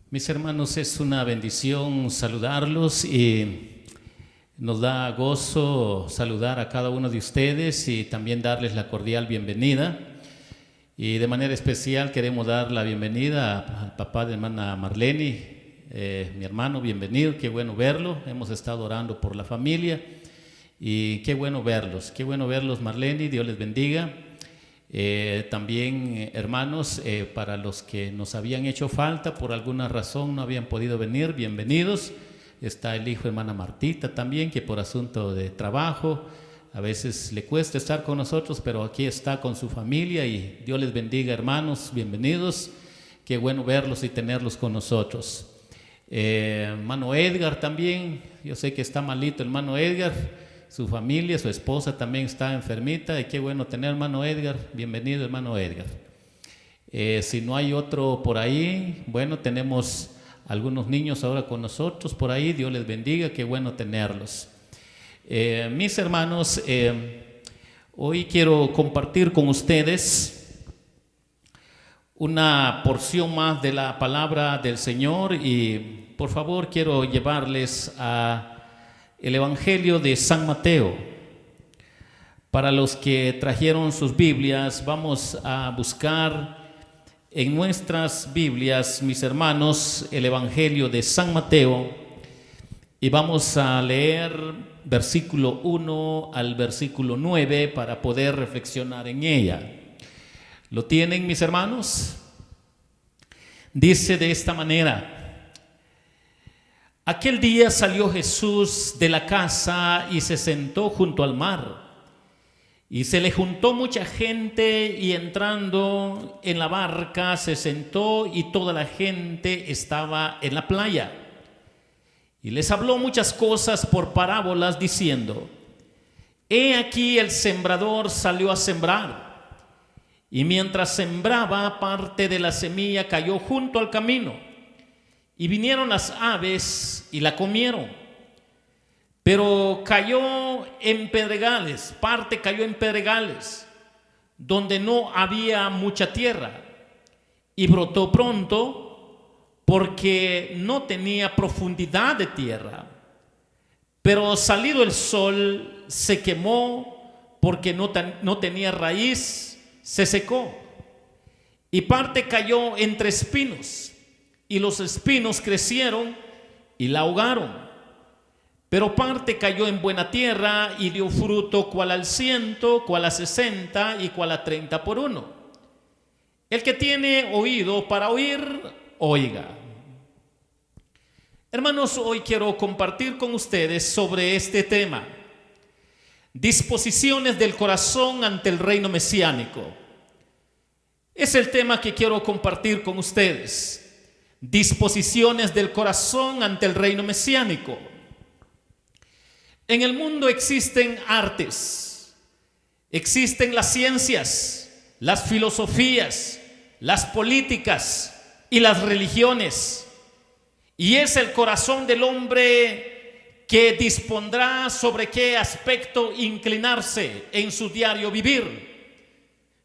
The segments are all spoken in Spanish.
Mis hermanos, es una bendición saludarlos y nos da gozo saludar a cada uno de ustedes y también darles la cordial bienvenida. Y de manera especial queremos dar la bienvenida al papá de hermana Marlene, mi hermano, bienvenido, qué bueno verlo. Hemos estado orando por la familia y qué bueno verlos Marlene, Dios les bendiga. También hermanos, para los que nos habían hecho falta, por alguna razón no habían podido venir, bienvenidos. Está el hijo de hermana Martita también, que por asunto de trabajo a veces le cuesta estar con nosotros, pero aquí está con su familia y Dios les bendiga, hermanos, bienvenidos. Qué bueno verlos y tenerlos con nosotros. Hermano Edgar también, yo sé que está malito el hermano Edgar. Su familia, su esposa también está enfermita y qué bueno tener hermano Edgar. Bienvenido hermano Edgar. Si no hay otro por ahí, bueno, tenemos algunos niños ahora con nosotros por ahí. Dios les bendiga, qué bueno tenerlos. Mis hermanos, hoy quiero compartir con ustedes una porción más de la palabra del Señor y por favor quiero llevarles a el Evangelio de San Mateo. Para los que trajeron sus Biblias, vamos a buscar en nuestras Biblias, mis hermanos, el Evangelio de San Mateo y vamos a leer versículo 1 al versículo 9 para poder reflexionar en ella. ¿Lo tienen, mis hermanos? Dice de esta manera: aquel día salió Jesús de la casa y se sentó junto al mar. Y se le juntó mucha gente y entrando en la barca se sentó y toda la gente estaba en la playa. Y les habló muchas cosas por parábolas diciendo: he aquí el sembrador salió a sembrar. Y mientras sembraba, parte de la semilla cayó junto al camino. Y vinieron las aves y la comieron. Pero cayó en pedregales, parte cayó en pedregales, donde no había mucha tierra. Y brotó pronto, porque no tenía profundidad de tierra. Pero salido el sol, se quemó, porque no tenía raíz, se secó. Y parte cayó entre espinos. Y los espinos crecieron y la ahogaron. Pero parte cayó en buena tierra y dio fruto, cual al 100, cual a 60 y cual a 30 por uno. El que tiene oído para oír, oiga. Hermanos, hoy quiero compartir con ustedes sobre este tema: disposiciones del corazón ante el reino mesiánico. Es el tema que quiero compartir con ustedes. Disposiciones del corazón ante el reino mesiánico. En el mundo existen artes, existen las ciencias, las filosofías, las políticas y las religiones. Y es el corazón del hombre que dispondrá sobre qué aspecto inclinarse en su diario vivir.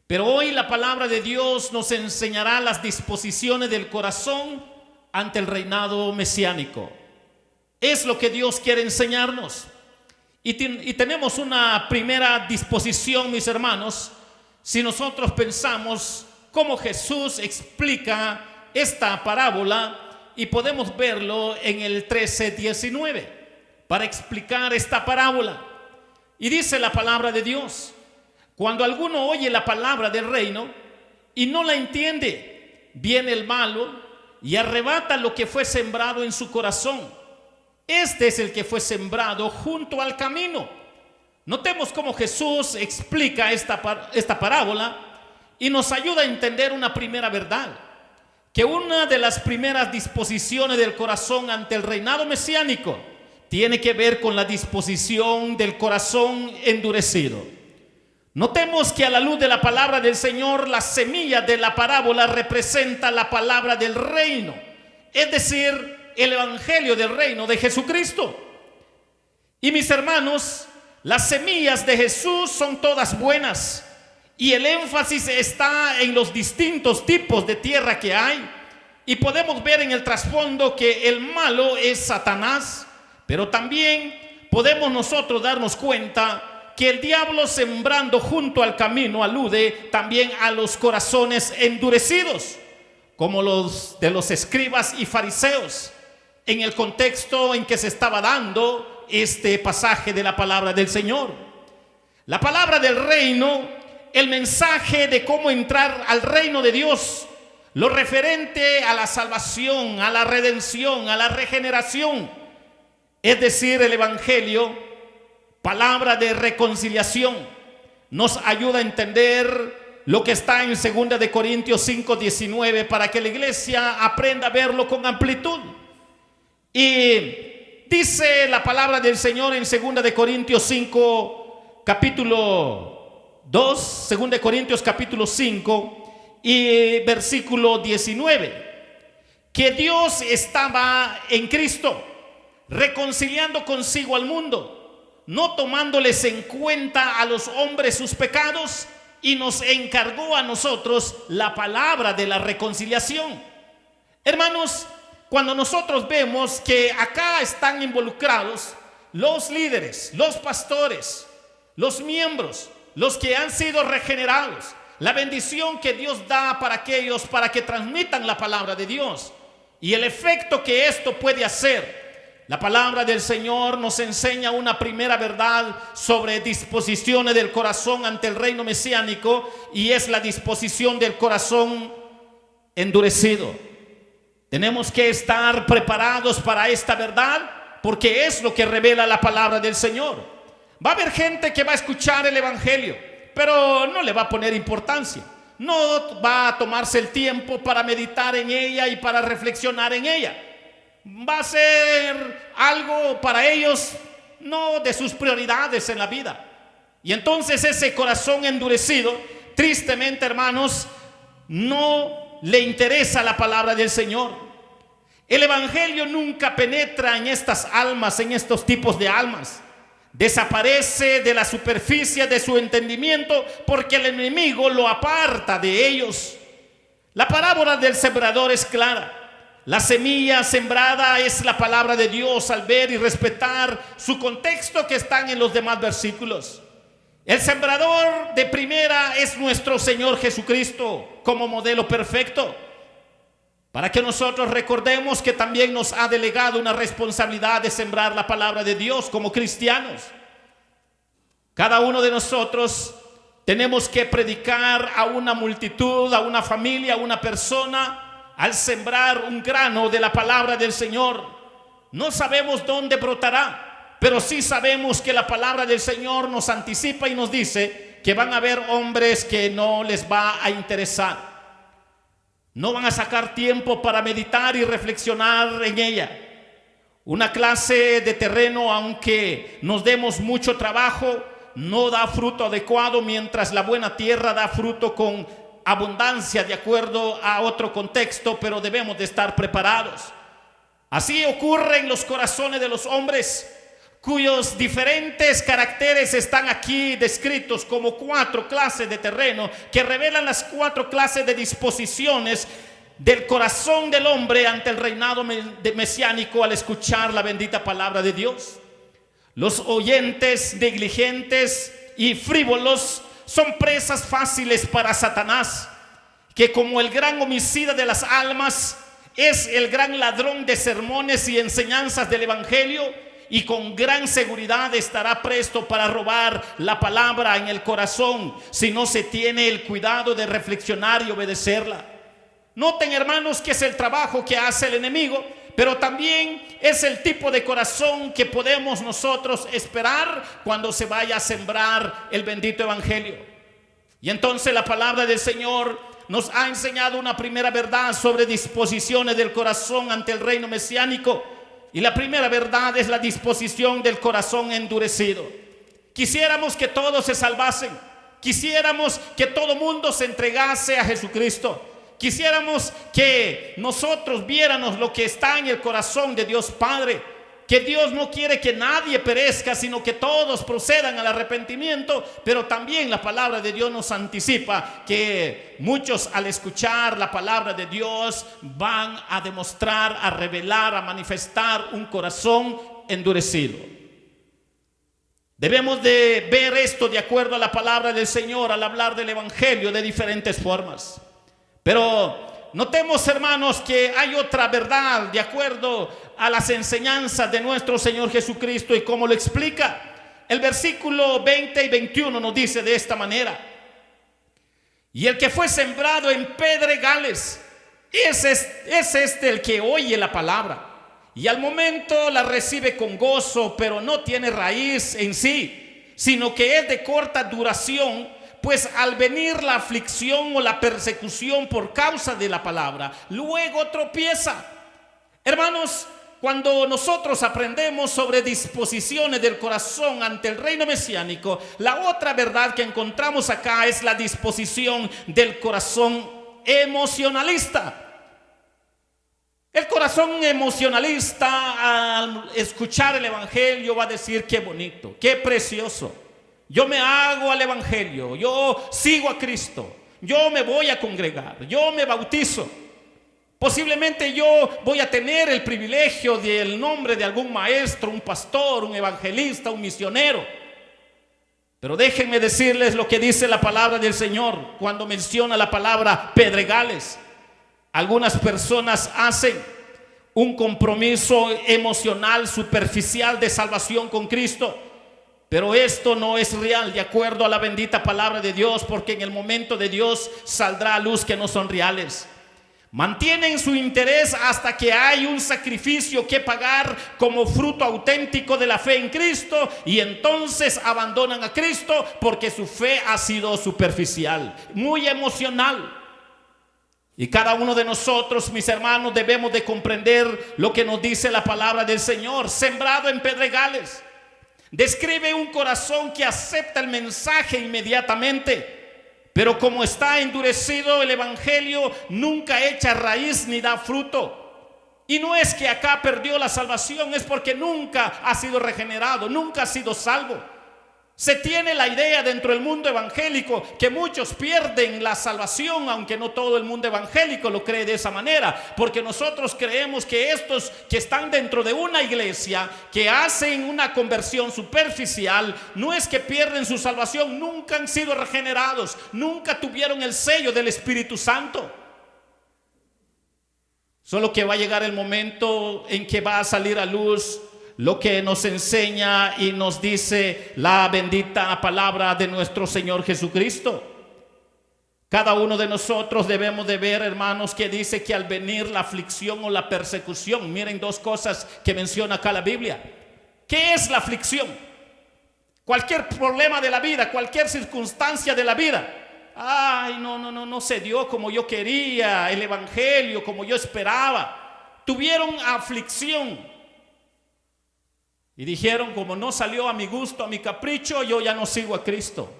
Pero hoy la palabra de Dios nos enseñará las disposiciones del corazón ante el reinado mesiánico. Es lo que Dios quiere enseñarnos. Y tenemos una primera disposición, mis hermanos, si nosotros pensamos cómo Jesús explica esta parábola, y podemos verlo en el 13:19 para explicar esta parábola. Y dice la palabra de Dios: cuando alguno oye la palabra del reino y no la entiende, viene el malo y arrebata lo que fue sembrado en su corazón. Este es el que fue sembrado junto al camino. Notemos cómo Jesús explica esta parábola y nos ayuda a entender una primera verdad: que una de las primeras disposiciones del corazón ante el reinado mesiánico tiene que ver con la disposición del corazón endurecido. Notemos que a la luz de la palabra del Señor, la semilla de la parábola representa la palabra del reino, es decir, el evangelio del reino de Jesucristo. Y mis hermanos, las semillas de Jesús son todas buenas y el énfasis está en los distintos tipos de tierra que hay. y podemos ver en el trasfondo que el malo es Satanás, pero también podemos nosotros darnos cuenta que el diablo, sembrando junto al camino, alude también a los corazones endurecidos, como los de los escribas y fariseos, en el contexto en que se estaba dando este pasaje de la palabra del Señor. La palabra del reino, el mensaje de cómo entrar al reino de Dios, lo referente a la salvación, a la redención, a la regeneración, es decir, el evangelio, palabra de reconciliación, nos ayuda a entender lo que está en 2 de Corintios 5:19 para que la iglesia aprenda a verlo con amplitud. Y dice la palabra del Señor en 2 de Corintios 5, capítulo 2, 2 de Corintios capítulo 5 y versículo 19, que Dios estaba en Cristo, reconciliando consigo al mundo, no tomándoles en cuenta a los hombres sus pecados, y nos encargó a nosotros la palabra de la reconciliación. Hermanos, cuando nosotros vemos que acá están involucrados los líderes, los pastores, los miembros, los que han sido regenerados, la bendición que Dios da para aquellos para que transmitan la palabra de Dios y el efecto que esto puede hacer. La palabra del Señor nos enseña una primera verdad sobre disposiciones del corazón ante el reino mesiánico, y es la disposición del corazón endurecido. Tenemos que estar preparados para esta verdad, porque es lo que revela la palabra del Señor. Va a haber gente que va a escuchar el evangelio, pero no le va a poner importancia, no va a tomarse el tiempo para meditar en ella y para reflexionar en ella. Va a ser algo para ellos no de sus prioridades en la vida. Y entonces ese corazón endurecido, tristemente, hermanos, no le interesa la palabra del Señor. El evangelio nunca penetra en estas almas, en estos tipos de almas. Desaparece de la superficie de su entendimiento porque el enemigo lo aparta de ellos. La parábola del sembrador es clara. La semilla sembrada es la palabra de Dios, al ver y respetar su contexto que están en los demás versículos. El sembrador de primera es nuestro Señor Jesucristo como modelo perfecto, para que nosotros recordemos que también nos ha delegado una responsabilidad de sembrar la palabra de Dios como cristianos. Cada uno de nosotros tenemos que predicar a una multitud, a una familia, a una persona. Al sembrar un grano de la palabra del Señor, no sabemos dónde brotará, pero sí sabemos que la palabra del Señor nos anticipa y nos dice que van a haber hombres que no les va a interesar, no van a sacar tiempo para meditar y reflexionar en ella. Una clase de terreno, aunque nos demos mucho trabajo, no da fruto adecuado, mientras la buena tierra da fruto con abundancia de acuerdo a otro contexto, pero debemos de estar preparados. Así ocurre en los corazones de los hombres, cuyos diferentes caracteres están aquí descritos como 4 clases de terreno que revelan las 4 clases de disposiciones del corazón del hombre ante el reinado mesiánico al escuchar la bendita palabra de Dios. Los oyentes negligentes y frívolos son presas fáciles para Satanás, que como el gran homicida de las almas es el gran ladrón de sermones y enseñanzas del evangelio, y con gran seguridad estará presto para robar la palabra en el corazón si no se tiene el cuidado de reflexionar y obedecerla. Noten, hermanos, que es el trabajo que hace el enemigo, pero también es el tipo de corazón que podemos nosotros esperar cuando se vaya a sembrar el bendito evangelio. Y entonces la palabra del Señor nos ha enseñado una primera verdad sobre disposiciones del corazón ante el reino mesiánico. Y la primera verdad es la disposición del corazón endurecido. Quisiéramos que todos se salvasen, quisiéramos que todo mundo se entregase a Jesucristo. Quisiéramos que nosotros viéramos lo que está en el corazón de Dios Padre, que Dios no quiere que nadie perezca, sino que todos procedan al arrepentimiento. Pero también la palabra de Dios nos anticipa que muchos, al escuchar la palabra de Dios, van a demostrar, a revelar, a manifestar un corazón endurecido. Debemos de ver esto de acuerdo a la palabra del Señor al hablar del evangelio de diferentes formas. Pero notemos, hermanos, que hay otra verdad de acuerdo a las enseñanzas de nuestro Señor Jesucristo y cómo lo explica. El versículo 20 y 21 nos dice de esta manera: y el que fue sembrado en pedregales, es este el que oye la palabra y al momento la recibe con gozo, pero no tiene raíz en sí, sino que es de corta duración, pues al venir la aflicción o la persecución por causa de la palabra, luego tropieza. Hermanos, cuando nosotros aprendemos sobre disposiciones del corazón ante el reino mesiánico, la otra verdad que encontramos acá es la disposición del corazón emocionalista. El corazón emocionalista, al escuchar el evangelio, va a decir: qué bonito, qué precioso. Yo me hago al evangelio, yo sigo a Cristo, yo me voy a congregar, yo me bautizo. Posiblemente yo voy a tener el privilegio del nombre de algún maestro, un pastor, un evangelista, un misionero. Pero déjenme decirles lo que dice la palabra del Señor cuando menciona la palabra pedregales. Algunas personas hacen un compromiso emocional superficial de salvación con Cristo, pero esto no es real de acuerdo a la bendita palabra de Dios, porque en el momento de Dios saldrá a luz que no son reales. Mantienen su interés hasta que hay un sacrificio que pagar como fruto auténtico de la fe en Cristo, y entonces abandonan a Cristo porque su fe ha sido superficial, muy emocional. Y cada uno de nosotros, mis hermanos, debemos de comprender lo que nos dice la palabra del Señor. Sembrado en pedregales describe un corazón que acepta el mensaje inmediatamente, pero como está endurecido, el evangelio nunca echa raíz ni da fruto. Y no es que acá perdió la salvación, es porque nunca ha sido regenerado, nunca ha sido salvo. Se tiene la idea dentro del mundo evangélico que muchos pierden la salvación, aunque no todo el mundo evangélico lo cree de esa manera, porque nosotros creemos que estos que están dentro de una iglesia, que hacen una conversión superficial, no es que pierden su salvación, nunca han sido regenerados, nunca tuvieron el sello del Espíritu Santo. Solo que va a llegar el momento en que va a salir a luz lo que nos enseña y nos dice la bendita palabra de nuestro Señor Jesucristo. Cada uno de nosotros debemos de ver, hermanos, que dice que al venir la aflicción o la persecución, miren dos cosas que menciona acá la Biblia. ¿Qué es la aflicción? Cualquier problema de la vida, cualquier circunstancia de la vida. Ay, no se dio como yo quería, el evangelio como yo esperaba. Tuvieron aflicción. Y dijeron: como no salió a mi gusto, a mi capricho, yo ya no sigo a Cristo.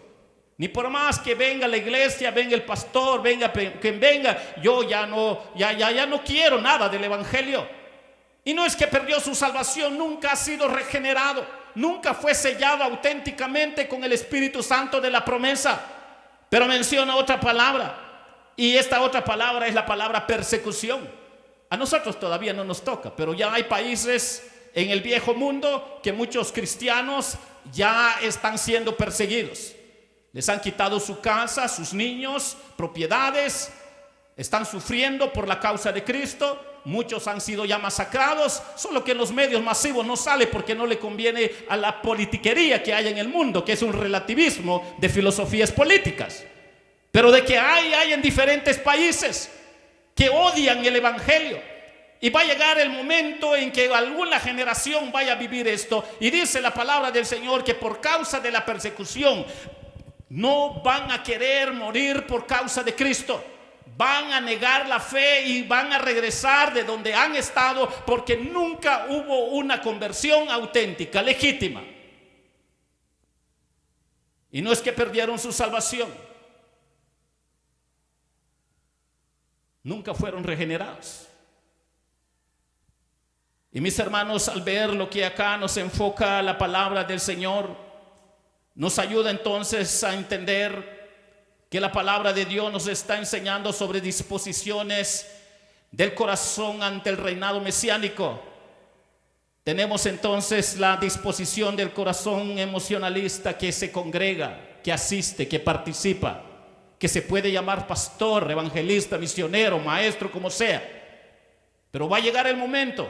Ni por más que venga la iglesia, venga el pastor, venga quien venga, yo ya no quiero nada del evangelio. Y no es que perdió su salvación, nunca ha sido regenerado, nunca fue sellado auténticamente con el Espíritu Santo de la promesa. Pero menciona otra palabra, y esta otra palabra es la palabra persecución. A nosotros todavía no nos toca, pero ya hay países en el viejo mundo que muchos cristianos ya están siendo perseguidos. Les han quitado su casa, sus niños, propiedades. Están sufriendo por la causa de Cristo. Muchos han sido ya masacrados. Solo que en los medios masivos no sale porque no le conviene a la politiquería que hay en el mundo, que es un relativismo de filosofías políticas. Pero de que hay en diferentes países que odian el evangelio. Y va a llegar el momento en que alguna generación vaya a vivir esto. Y dice la palabra del Señor que por causa de la persecución no van a querer morir por causa de Cristo. Van a negar la fe y van a regresar de donde han estado, porque nunca hubo una conversión auténtica, legítima. Y no es que perdieron su salvación. Nunca fueron regenerados. Y mis hermanos, al ver lo que acá nos enfoca la palabra del Señor, nos ayuda entonces a entender que la palabra de Dios nos está enseñando sobre disposiciones del corazón ante el reinado mesiánico. Tenemos entonces la disposición del corazón emocionalista que se congrega, que asiste, que participa, que se puede llamar pastor, evangelista, misionero, maestro, como sea. Pero va a llegar el momento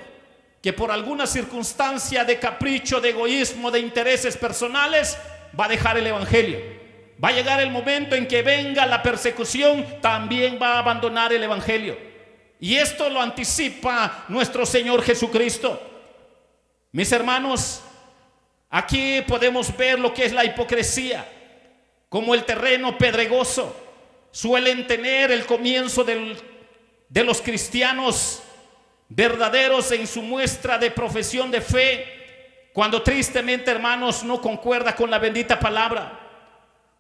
que por alguna circunstancia de capricho, de egoísmo, de intereses personales, va a dejar el evangelio. Va a llegar el momento en que venga la persecución, también va a abandonar el evangelio. Y esto lo anticipa nuestro Señor Jesucristo. Mis hermanos, aquí podemos ver lo que es la hipocresía, como el terreno pedregoso suelen tener el comienzo de los cristianos verdaderos en su muestra de profesión de fe, cuando tristemente, hermanos, no concuerda con la bendita palabra.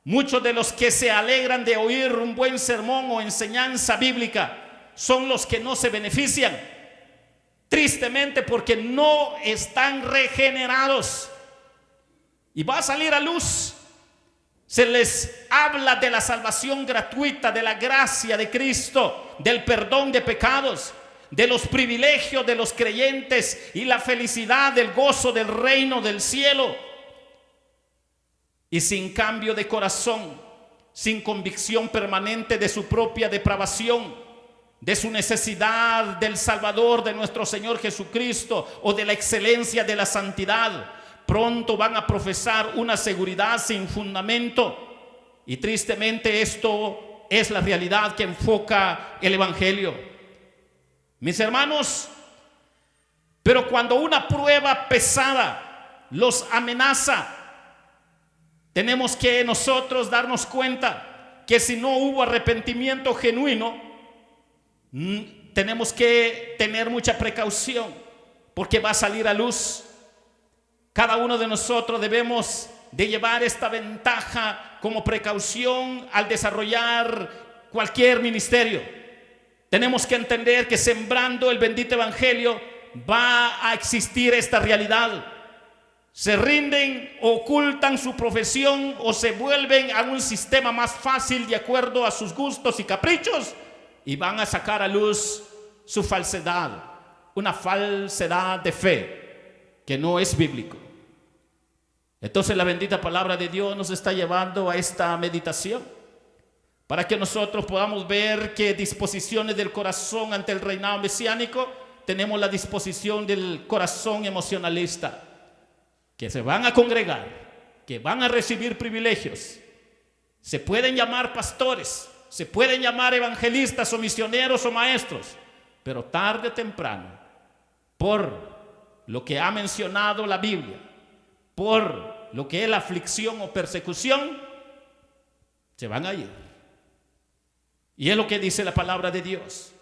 Muchos de los que se alegran de oír un buen sermón o enseñanza bíblica son los que no se benefician, tristemente, porque no están regenerados. Y va a salir a luz. Se les habla de la salvación gratuita, de la gracia de Cristo, del perdón de pecados, de los privilegios de los creyentes y la felicidad, del gozo del reino del cielo. Y sin cambio de corazón, sin convicción permanente de su propia depravación, de su necesidad del Salvador, de nuestro Señor Jesucristo, o de la excelencia de la santidad, pronto van a profesar una seguridad sin fundamento. Y tristemente esto es la realidad que enfoca el evangelio. Mis hermanos, pero cuando una prueba pesada los amenaza, tenemos que nosotros darnos cuenta que si no hubo arrepentimiento genuino, tenemos que tener mucha precaución, porque va a salir a luz. Cada uno de nosotros debemos de llevar esta ventaja como precaución al desarrollar cualquier ministerio. Tenemos que entender que sembrando el bendito evangelio va a existir esta realidad. Se rinden, ocultan su profesión o se vuelven a un sistema más fácil de acuerdo a sus gustos y caprichos, y van a sacar a luz su falsedad, una falsedad de fe que no es bíblico. Entonces la bendita palabra de Dios nos está llevando a esta meditación para que nosotros podamos ver que disposiciones del corazón ante el reinado mesiánico. Tenemos la disposición del corazón emocionalista, que se van a congregar, que van a recibir privilegios, se pueden llamar pastores, se pueden llamar evangelistas o misioneros o maestros, pero tarde o temprano, por lo que ha mencionado la Biblia, por lo que es la aflicción o persecución, se van a ir. Y es lo que dice la palabra de Dios.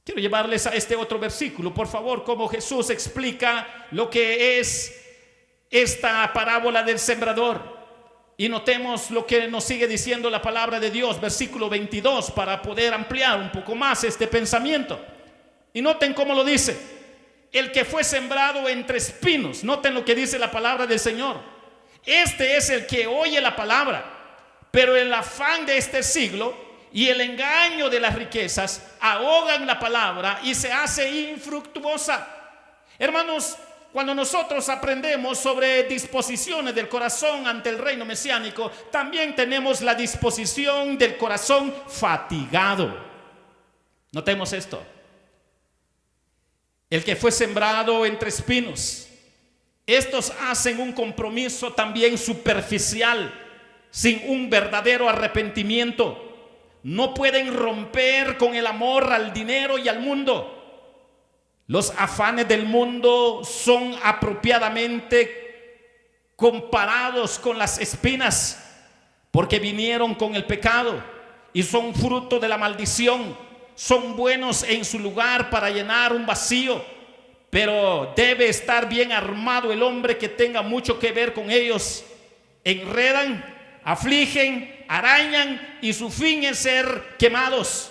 Quiero llevarles a este otro versículo, por favor, como Jesús explica lo que es esta parábola del sembrador. Y notemos lo que nos sigue diciendo la palabra de Dios, versículo 22, para poder ampliar un poco más este pensamiento. Y noten cómo lo dice: el que fue sembrado entre espinos. Noten lo que dice la palabra del Señor. Este es el que oye la palabra, pero el afán de este siglo y el engaño de las riquezas ahogan la palabra y se hace infructuosa. Hermanos, cuando nosotros aprendemos sobre disposiciones del corazón ante el reino mesiánico, también tenemos la disposición del corazón fatigado. Notemos esto: el que fue sembrado entre espinos. Estos hacen un compromiso también superficial, sin un verdadero arrepentimiento. No pueden romper con el amor al dinero y al mundo. Los afanes del mundo son apropiadamente comparados con las espinas, porque vinieron con el pecado y son fruto de la maldición. Son buenos en su lugar para llenar un vacío, pero debe estar bien armado el hombre que tenga mucho que ver con ellos. Enredan, afligen, arañan, y su fin es ser quemados.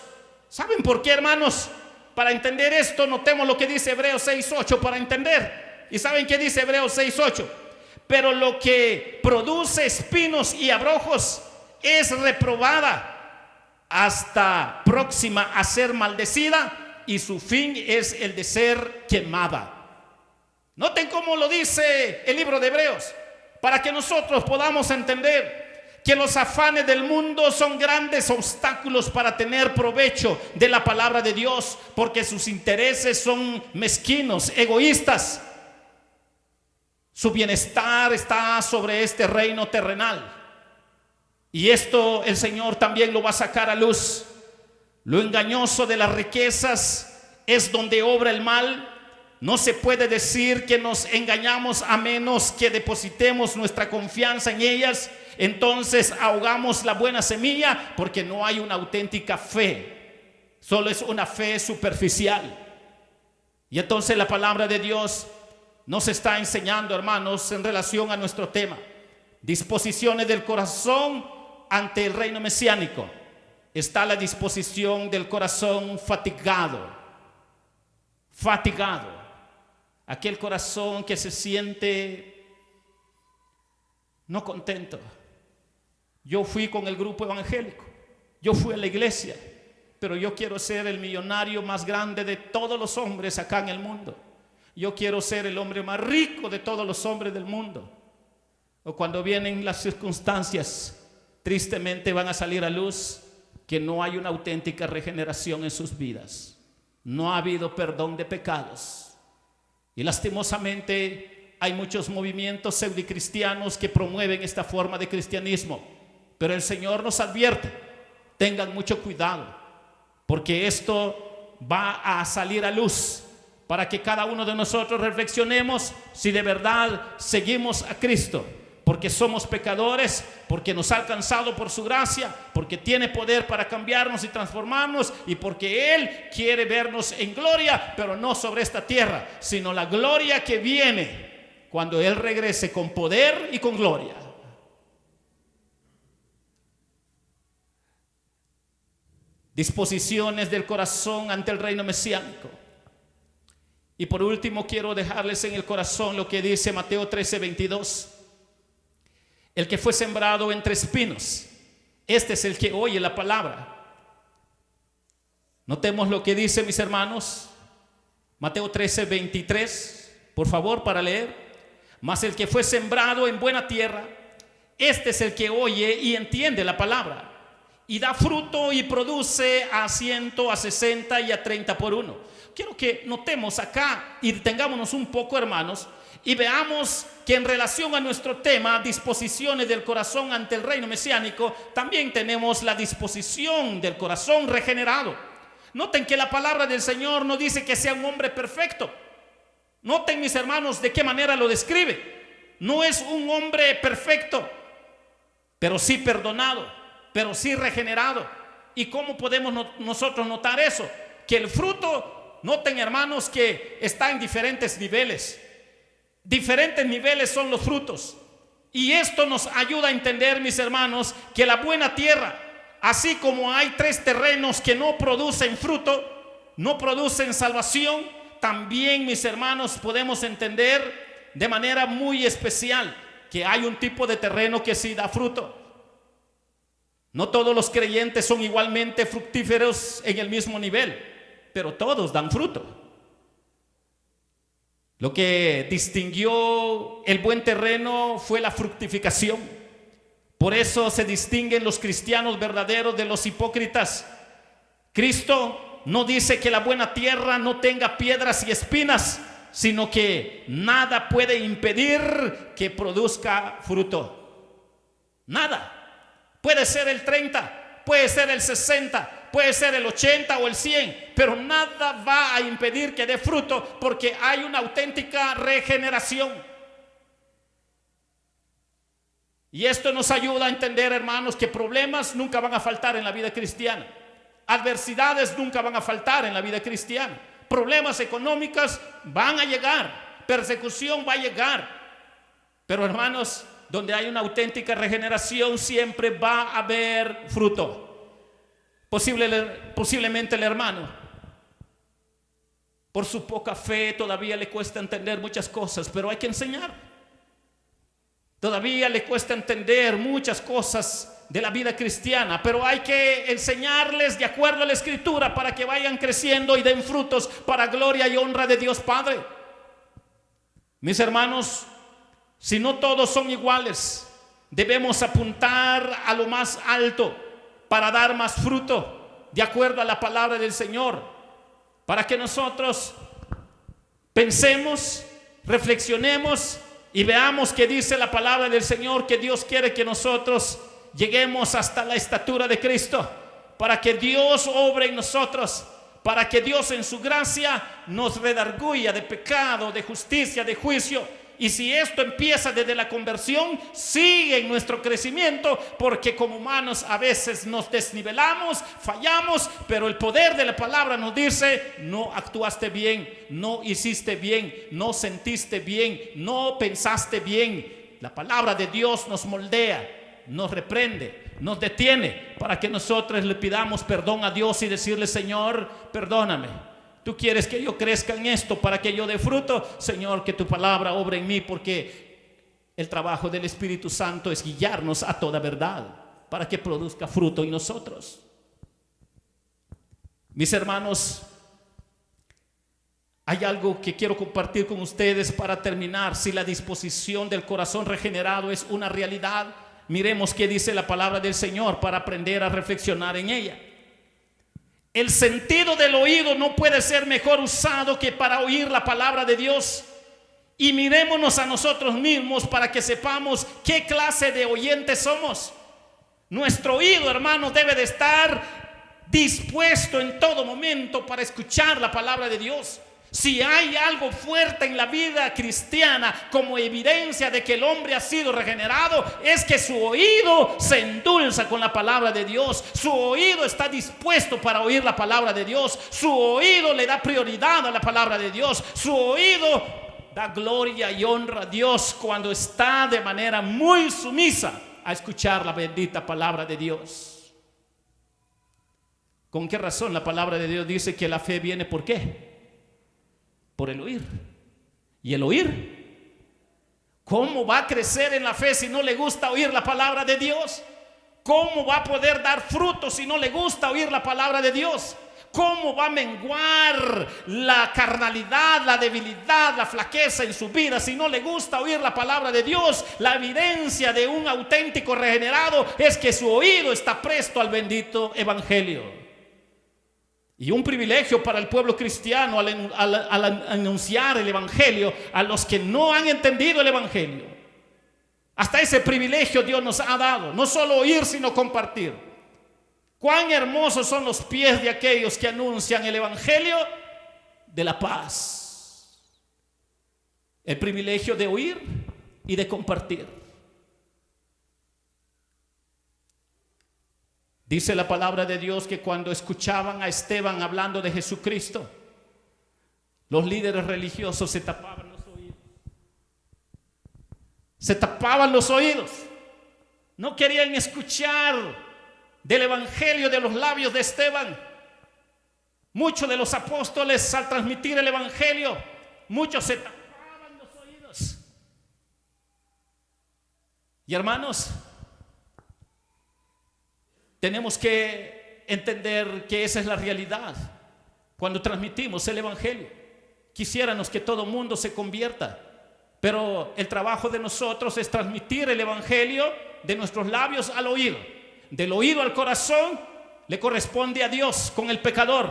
¿Saben por qué, hermanos? para entender esto, notemos lo que dice Hebreos 6:8 para entender. ¿Y saben qué dice Hebreos 6:8? Pero lo que produce espinos y abrojos es reprobada, hasta próxima a ser maldecida, y su fin es el de ser quemada. Noten cómo lo dice el libro de Hebreos, para que nosotros podamos entender que los afanes del mundo son grandes obstáculos para tener provecho de la palabra de Dios, porque sus intereses son mezquinos, egoístas. Su bienestar está sobre este reino terrenal. Y esto el Señor también lo va a sacar a luz. Lo engañoso de las riquezas es donde obra el mal. No se puede decir que nos engañamos a menos que depositemos nuestra confianza en ellas. Entonces ahogamos la buena semilla, porque no hay una auténtica fe. Solo es una fe superficial. Y entonces la palabra de Dios nos está enseñando, hermanos, en relación a nuestro tema: disposiciones del corazón ante el reino mesiánico. Está la disposición del corazón fatigado. Aquel corazón que se siente no contento. Yo fui con el grupo evangélico, yo fui a la iglesia, pero yo quiero ser el millonario más grande de todos los hombres acá en el mundo. Yo quiero ser el hombre más rico de todos los hombres del mundo. O cuando vienen las circunstancias, tristemente van a salir a luz que no hay una auténtica regeneración en sus vidas. No ha habido perdón de pecados. Y lastimosamente hay muchos movimientos pseudocristianos que promueven esta forma de cristianismo. Pero el Señor nos advierte: tengan mucho cuidado, porque esto va a salir a luz, para que cada uno de nosotros reflexionemos si de verdad seguimos a Cristo, porque somos pecadores, porque nos ha alcanzado por su gracia, porque tiene poder para cambiarnos y transformarnos, y porque Él quiere vernos en gloria, pero no sobre esta tierra, sino la gloria que viene cuando Él regrese con poder y con gloria. Disposiciones del corazón ante el reino mesiánico. Y por último, quiero dejarles en el corazón lo que dice Mateo 13:22. El que fue sembrado entre espinos, este es el que oye la palabra. Notemos lo que dice, mis hermanos, Mateo 13:23, por favor, para leer. Mas el que fue sembrado en buena tierra, este es el que oye y entiende la palabra, y da fruto y produce a 100, a 60 y a 30 por uno. Quiero que notemos acá y detengámonos un poco, hermanos, y veamos que en relación a nuestro tema, disposiciones del corazón ante el reino mesiánico, también tenemos la disposición del corazón regenerado. Noten que la palabra del Señor no dice que sea un hombre perfecto. Noten, mis hermanos, de qué manera lo describe. No es un hombre perfecto, pero sí perdonado, pero sí regenerado. ¿Y cómo podemos nosotros notar eso? Que el fruto, noten, hermanos, que está en diferentes niveles. Diferentes niveles son los frutos. Y esto nos ayuda a entender, mis hermanos, que la buena tierra, así como hay 3 terrenos que no producen fruto, no producen salvación, también, mis hermanos, podemos entender de manera muy especial que hay un tipo de terreno que sí da fruto. No todos los creyentes son igualmente fructíferos en el mismo nivel, pero todos dan fruto. Lo que distinguió el buen terreno fue la fructificación. Por eso se distinguen los cristianos verdaderos de los hipócritas. Cristo no dice que la buena tierra no tenga piedras y espinas, sino que nada puede impedir que produzca fruto. Nada. Puede ser el 30, puede ser el 60, puede ser el 80 o el 100, pero nada va a impedir que dé fruto, porque hay una auténtica regeneración. Y esto nos ayuda a entender, hermanos, que problemas nunca van a faltar en la vida cristiana. Adversidades nunca van a faltar en la vida cristiana. Problemas económicos van a llegar, persecución va a llegar. Pero, hermanos, donde hay una auténtica regeneración siempre va a haber fruto. Posiblemente el hermano Por su poca fe todavía le cuesta entender muchas cosas, pero hay que enseñar. Todavía le cuesta entender muchas cosas de la vida cristiana, pero hay que enseñarles de acuerdo a la Escritura para que vayan creciendo y den frutos para gloria y honra de Dios Padre. Mis hermanos, si no todos son iguales, debemos apuntar a lo más alto para dar más fruto de acuerdo a la palabra del Señor, para que nosotros pensemos, reflexionemos y veamos que dice la palabra del Señor que Dios quiere que nosotros lleguemos hasta la estatura de Cristo, para que Dios obre en nosotros, para que Dios en su gracia nos redarguya de pecado, de justicia, de juicio. Y si esto empieza desde la conversión, sigue en nuestro crecimiento, porque como humanos a veces nos desnivelamos, fallamos, pero el poder de la palabra nos dice: no actuaste bien, no hiciste bien, no sentiste bien, no pensaste bien. La palabra de Dios nos moldea, nos reprende, nos detiene, para que nosotros le pidamos perdón a Dios y decirle: Señor, perdóname. Tú quieres que yo crezca en esto para que yo dé fruto. Señor, que tu palabra obre en mí, porque el trabajo del Espíritu Santo es guiarnos a toda verdad para que produzca fruto en nosotros. Mis hermanos, hay algo que quiero compartir con ustedes para terminar. Si la disposición del corazón regenerado es una realidad, miremos qué dice la palabra del Señor para aprender a reflexionar en ella. El sentido del oído no puede ser mejor usado que para oír la palabra de Dios. Y mirémonos a nosotros mismos para que sepamos qué clase de oyentes somos. Nuestro oído, hermanos, debe de estar dispuesto en todo momento para escuchar la palabra de Dios. Si hay algo fuerte en la vida cristiana como evidencia de que el hombre ha sido regenerado, es que su oído se endulza con la palabra de Dios. Su oído está dispuesto para oír la palabra de Dios. Su oído le da prioridad a la palabra de Dios. Su oído da gloria y honra a Dios cuando está de manera muy sumisa a escuchar la bendita palabra de Dios. ¿Con qué razón la palabra de Dios dice que la fe viene? ¿Por qué? Por el oír. ¿Y el oír? ¿Cómo va a crecer en la fe si no le gusta oír la palabra de Dios? ¿Cómo va a poder dar fruto si no le gusta oír la palabra de Dios? ¿Cómo va a menguar la carnalidad, la debilidad, la flaqueza en su vida si no le gusta oír la palabra de Dios? La evidencia de un auténtico regenerado es que su oído está presto al bendito evangelio. Y un privilegio para el pueblo cristiano al anunciar el evangelio a los que no han entendido el evangelio. Hasta ese privilegio Dios nos ha dado, no solo oír sino compartir. Cuán hermosos son los pies de aquellos que anuncian el evangelio de la paz. El privilegio de oír y de compartir. Dice la palabra de Dios que cuando escuchaban a Esteban hablando de Jesucristo, los líderes religiosos se tapaban los oídos. Se tapaban los oídos. No querían escuchar del evangelio de los labios de Esteban. Muchos de los apóstoles, al transmitir el evangelio, muchos se tapaban los oídos. Y hermanos, tenemos que entender que esa es la realidad cuando transmitimos el evangelio. Quisiéramos que todo mundo se convierta, pero el trabajo de nosotros es transmitir el evangelio de nuestros labios al oído. Del oído al corazón le corresponde a Dios con el pecador.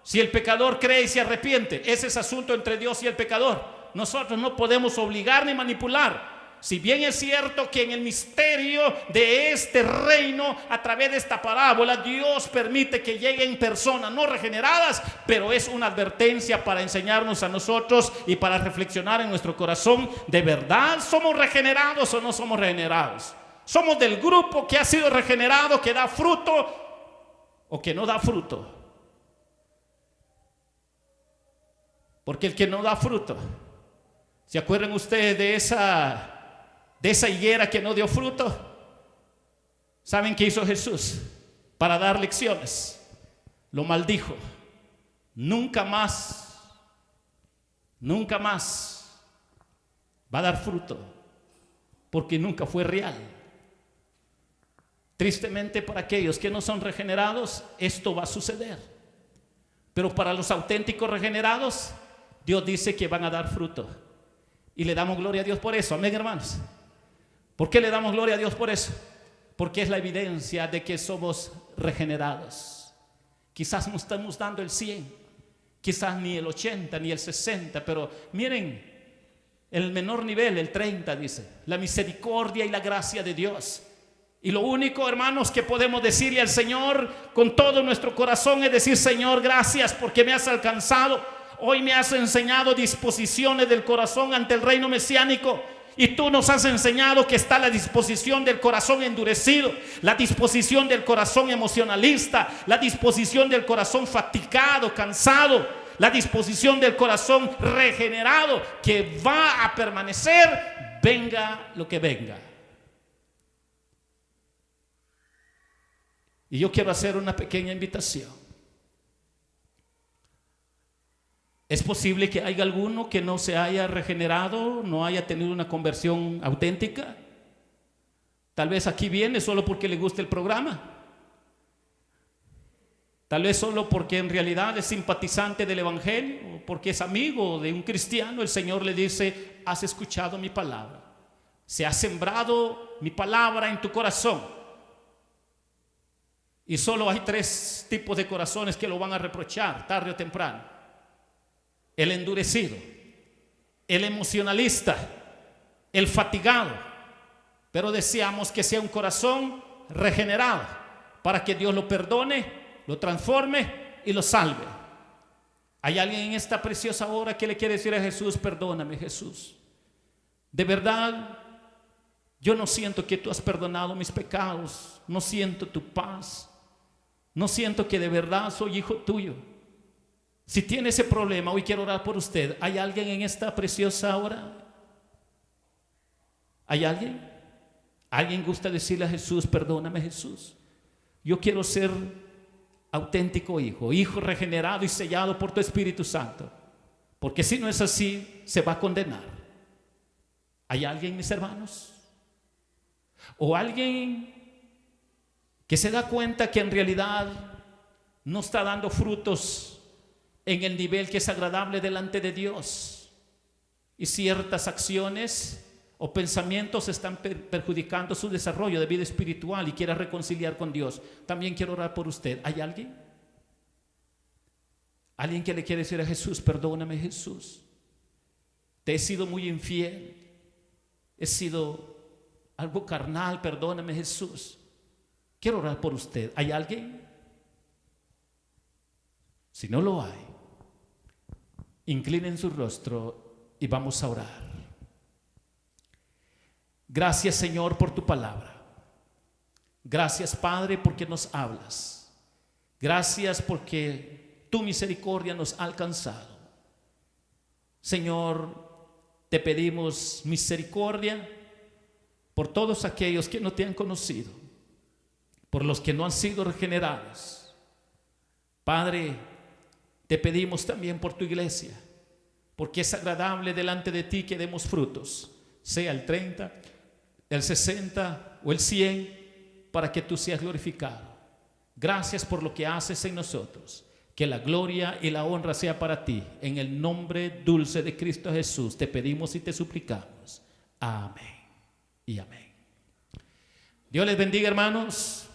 Si el pecador cree y se arrepiente, ese es asunto entre Dios y el pecador. Nosotros no podemos obligar ni manipular. Si bien es cierto que en el misterio de este reino, a través de esta parábola, Dios permite que lleguen personas no regeneradas, pero es una advertencia para enseñarnos a nosotros y para reflexionar en nuestro corazón: ¿de verdad somos regenerados o no somos regenerados? ¿Somos del grupo que ha sido regenerado, que da fruto, o que no da fruto? Porque el que no da fruto, ¿se acuerdan ustedes de esa higuera que no dio fruto? ¿Saben qué hizo Jesús para dar lecciones? Lo maldijo. Nunca más nunca más va a dar fruto, porque nunca fue real. Tristemente, para aquellos que no son regenerados, esto va a suceder. Pero para los auténticos regenerados, Dios dice que van a dar fruto. Y le damos gloria a Dios por eso. Amén, hermanos. ¿Por qué le damos gloria a Dios por eso? Porque es la evidencia de que somos regenerados. Quizás no estamos dando el 100, quizás ni el 80, ni el 60, pero miren, el menor nivel, el 30, dice, la misericordia y la gracia de Dios. Y lo único, hermanos, que podemos decirle al Señor con todo nuestro corazón es decir: Señor, gracias porque me has alcanzado. Hoy me has enseñado disposiciones del corazón ante el reino mesiánico. Y tú nos has enseñado que está la disposición del corazón endurecido, la disposición del corazón emocionalista, la disposición del corazón fatigado, cansado, la disposición del corazón regenerado, que va a permanecer, venga lo que venga. Y yo quiero hacer una pequeña invitación. Es posible que haya alguno que no se haya regenerado, no haya tenido una conversión auténtica. Tal vez aquí viene solo porque le gusta el programa. Tal vez solo porque en realidad es simpatizante del evangelio, o porque es amigo de un cristiano. El Señor le dice: has escuchado mi palabra, se ha sembrado mi palabra en tu corazón. Y solo hay 3 tipos de corazones que lo van a reprochar tarde o temprano: el endurecido, el emocionalista, el fatigado. Pero deseamos que sea un corazón regenerado, para que Dios lo perdone, lo transforme y lo salve. ¿Hay alguien en esta preciosa hora que le quiere decir a Jesús: perdóname, Jesús? De verdad, yo no siento que tú has perdonado mis pecados, no siento tu paz, no siento que de verdad soy hijo tuyo. Si tiene ese problema, hoy quiero orar por usted. ¿Hay alguien en esta preciosa hora? ¿Hay alguien? ¿Alguien gusta decirle a Jesús: perdóname, Jesús? Yo quiero ser auténtico hijo regenerado y sellado por tu Espíritu Santo. Porque si no es así, se va a condenar. ¿Hay alguien, mis hermanos? ¿O alguien que se da cuenta que en realidad no está dando frutos en el nivel que es agradable delante de Dios, y ciertas acciones o pensamientos están perjudicando su desarrollo de vida espiritual y quiere reconciliar con Dios? También quiero orar por usted. ¿Hay alguien? ¿Alguien que le quiere decir a Jesús: perdóname, Jesús? Te he sido muy infiel, he sido algo carnal, perdóname, Jesús. Quiero orar por usted. ¿Hay alguien? Si no lo hay, inclinen su rostro y vamos a orar. Gracias, Señor, por tu palabra. Gracias, Padre, porque nos hablas. Gracias porque tu misericordia nos ha alcanzado. Señor, te pedimos misericordia por todos aquellos que no te han conocido, por los que no han sido regenerados. Padre, te pedimos también por tu iglesia, porque es agradable delante de ti que demos frutos, sea el 30, el 60 o el 100, para que tú seas glorificado. Gracias por lo que haces en nosotros. Que la gloria y la honra sea para ti. En el nombre dulce de Cristo Jesús te pedimos y te suplicamos. Amén y amén. Dios les bendiga, hermanos.